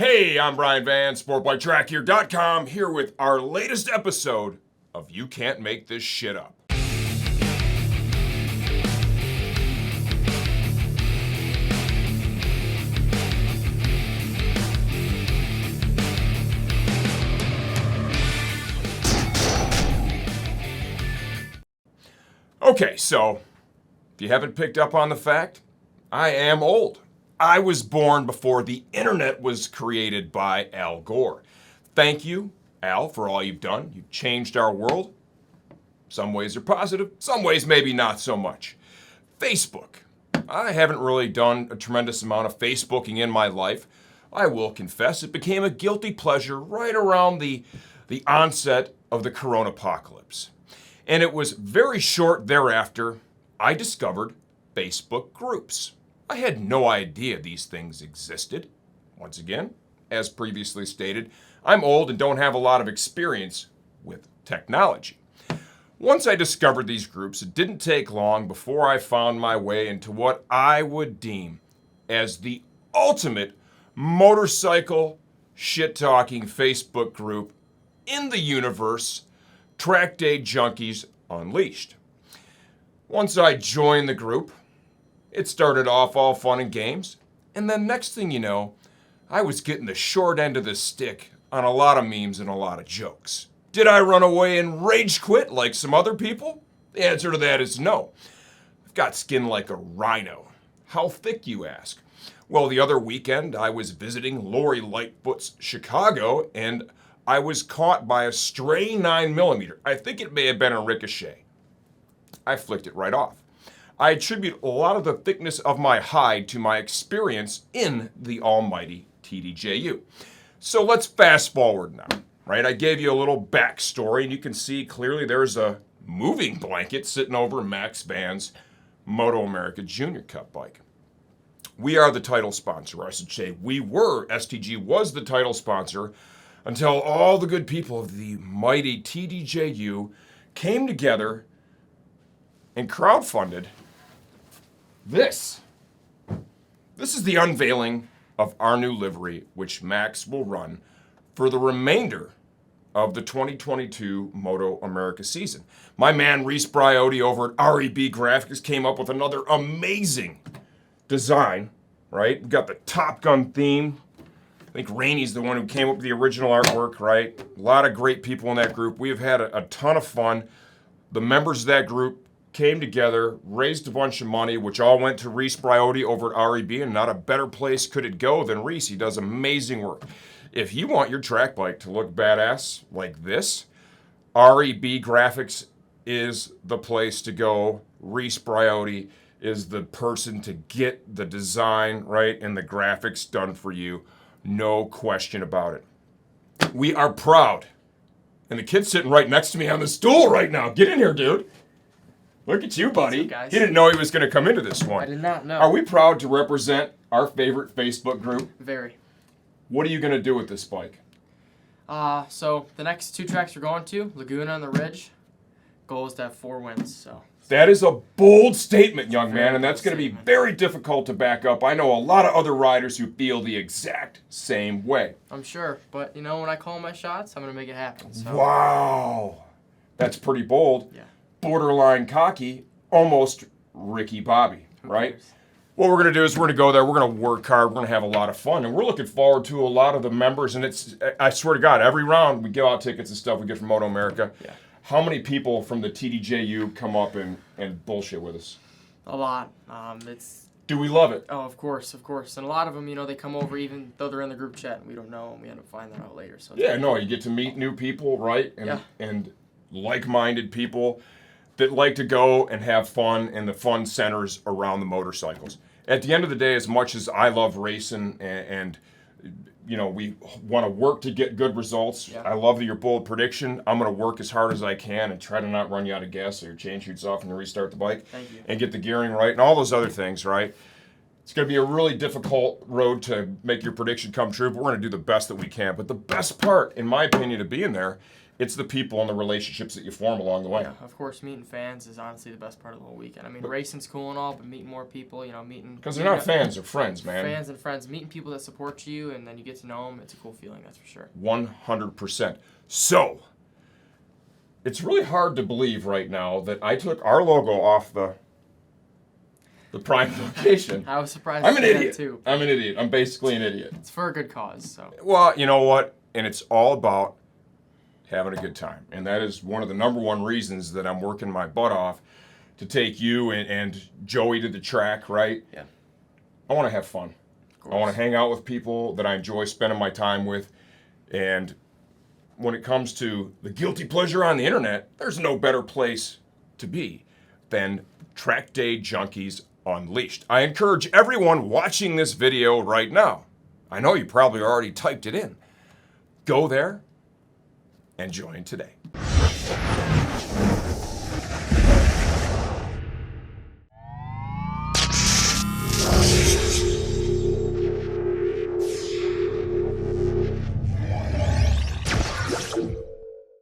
Hey, I'm Brian Van, SportbikeTrackHere.com, here with our latest episode of You Can't Make This Shit Up. Okay, so, if you haven't picked up on the fact, I am old. I was born before the internet was created by Al Gore. Thank you, Al, for all you've done. You've changed our world. Some ways are positive, some ways maybe not so much. Facebook. I haven't really done a tremendous amount of Facebooking in my life. I will confess, it became a guilty pleasure right around the onset of the coronapocalypse. And it was very short thereafter, I discovered Facebook groups. I had no idea these things existed. Once again, as previously stated, I'm old and don't have a lot of experience with technology. Once I discovered these groups, it didn't take long before I found my way into what I would deem as the ultimate motorcycle shit-talking Facebook group in the universe, Track Day Junkies Unleashed. Once I joined the group, it started off all fun and games, and then next thing you know, I was getting the short end of the stick on a lot of memes and a lot of jokes. Did I run away and rage quit like some other people? The answer to that is no. I've got skin like a rhino. How thick, you ask? Well, the other weekend I was visiting Lori Lightfoot's Chicago, and I was caught by a stray 9mm. I think it may have been a ricochet. I flicked it right off. I attribute a lot of the thickness of my hide to my experience in the almighty TDJU. So let's fast forward now, right? I gave you a little backstory, and you can see clearly there's a moving blanket sitting over Max Van's Moto America Junior Cup bike. We are the title sponsor, or I should say STG was the title sponsor until all the good people of the mighty TDJU came together and crowdfunded this. This is the unveiling of our new livery, which Max will run for the remainder of the 2022 Moto America season. My man Reese Briotti over at REB Graphics came up with another amazing design, right? We've got the Top Gun theme. I think Rainey's the one who came up with the original artwork, right? A lot of great people in that group. We have had a ton of fun. The members of that group came together, raised a bunch of money, which all went to Reese Briotti over at REB, and not a better place could it go than Reese. He does amazing work. If you want your track bike to look badass like this, REB Graphics is the place to go. Reese Briotti is the person to get the design, right, and the graphics done for you. No question about it. We are proud. And the kid's sitting right next to me on the stool right now. Get in here, dude. Look at you, buddy. What's up, guys? He didn't know he was going to come into this one. I did not know. Are we proud to represent our favorite Facebook group? Very. What are you going to do with this bike? So the next two tracks we're going to, Laguna and the Ridge, goal is to have 4 wins. So that is a bold statement, young man, and that's going to be statement. very difficult to back up. I know a lot of other riders who feel the exact same way. I'm sure, but when I call my shots, I'm gonna make it happen. So. Wow. That's pretty bold. Yeah. Borderline cocky, almost Ricky Bobby, right? What we're going to do is we're going to go there, we're going to work hard, we're going to have a lot of fun, and we're looking forward to a lot of the members, and I swear to God, every round we give out tickets and stuff we get from Moto America. Yeah. How many people from the TDJU come up and bullshit with us? A lot. Do we love it? Oh, of course. And a lot of them, they come over even though they're in the group chat and we don't know, and we end up finding that out later. So yeah, no, you get to meet new people, right? And like-minded people that like to go and have fun, and the fun centers around the motorcycles. At the end of the day, as much as I love racing and we want to work to get good results, yeah. I love your bold prediction. I'm going to work as hard as I can and try to not run you out of gas so your chain shoots off and you restart the bike. Thank you. And get the gearing right and all those other things, right? It's going to be a really difficult road to make your prediction come true, but we're going to do the best that we can. But the best part, in my opinion, of being there It's the people and the relationships that you form along the way. Yeah, of course, meeting fans is honestly the best part of the whole weekend. I mean, racing's cool and all, but meeting more people, meeting... Because they're not fans, they're friends, man. Fans and friends. Meeting people that support you, and then you get to know them. It's a cool feeling, that's for sure. 100%. So, it's really hard to believe right now that I took our logo off the prime location. I was surprised I'm to an see that, idiot. too. I'm an idiot. I'm basically an idiot. It's for a good cause, so... Well, you know what? And it's all about having a good time. And that is one of the number one reasons that I'm working my butt off to take you and Joey to the track, right? Yeah. I want to have fun. I want to hang out with people that I enjoy spending my time with. And when it comes to the guilty pleasure on the internet, there's no better place to be than Track Day Junkies Unleashed. I encourage everyone watching this video right now. I know you probably already typed it in. Go there and join today.